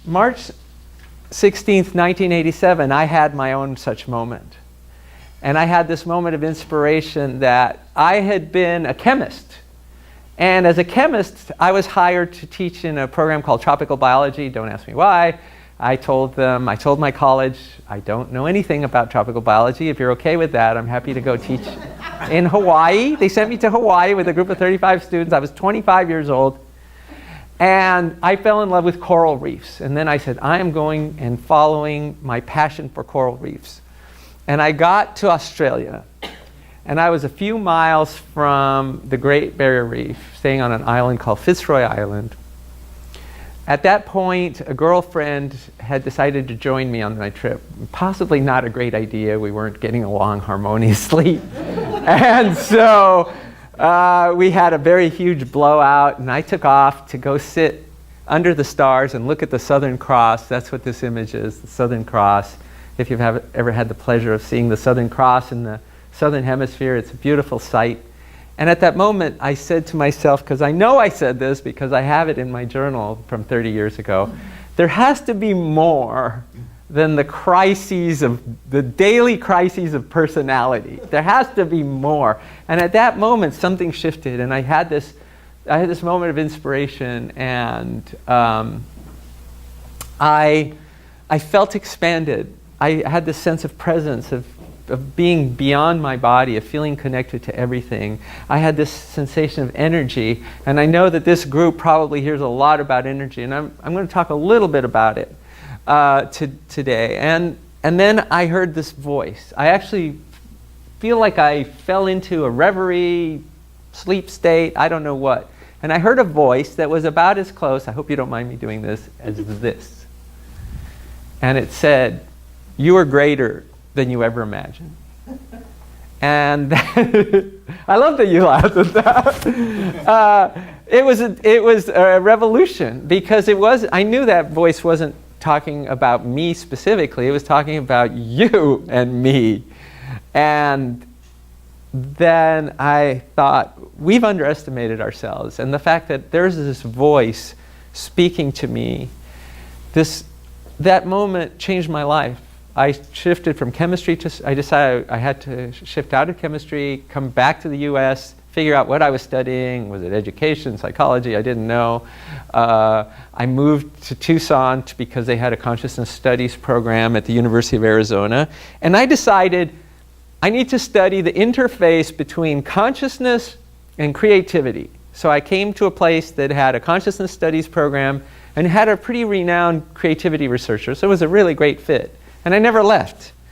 16th, 1987, I had my own such moment. And I had this moment of inspiration that I had been a chemist. And as a chemist, I was hired to teach in a program called tropical biology. Don't ask me why. I told my college, I don't know anything about tropical biology. If you're okay with that, I'm happy to go teach in Hawaii. They sent me to Hawaii with a group of 35 students. I was 25 years old. And I fell in love with coral reefs. And then I said, I am going and following my passion for coral reefs. And I got to Australia. And I was a few miles from the Great Barrier Reef, staying on an island called Fitzroy Island. At that point, a girlfriend had decided to join me on my trip. Possibly not a great idea. We weren't getting along harmoniously. And so we had a very huge blowout, and I took off to go sit under the stars and look at the Southern Cross. That's what this image is, the Southern Cross. If you've ever had the pleasure of seeing the Southern Cross in the Southern Hemisphere, it's a beautiful sight. And at that moment, I said to myself, because I know I said this because I have it in my journal from 30 years ago, there has to be more than the daily crises of personality. There has to be more. And at that moment, something shifted, and I had this moment of inspiration, and I felt expanded. I had this sense of presence, of being beyond my body, of feeling connected to everything. I had this sensation of energy, and I know that this group probably hears a lot about energy, and I'm going to talk a little bit about it today. And then I heard this voice. I actually feel like I fell into a reverie, sleep state, I don't know what. And I heard a voice that was about as close, I hope you don't mind me doing this, as this. And it said, "You are greater than you ever imagined." And I love that you laughed at that. It was a revolution, because I knew that voice wasn't talking about me specifically. It was talking about you and me. And then I thought, we've underestimated ourselves. And the fact that there's this voice speaking to me, that moment changed my life. I shifted from chemistry I decided I had to shift out of chemistry, come back to the US, figure out what I was studying. Was it education, psychology? I didn't know. I moved to Tucson because they had a consciousness studies program at the University of Arizona. And I decided I need to study the interface between consciousness and creativity. So I came to a place that had a consciousness studies program and had a pretty renowned creativity researcher. So it was a really great fit. And I never left.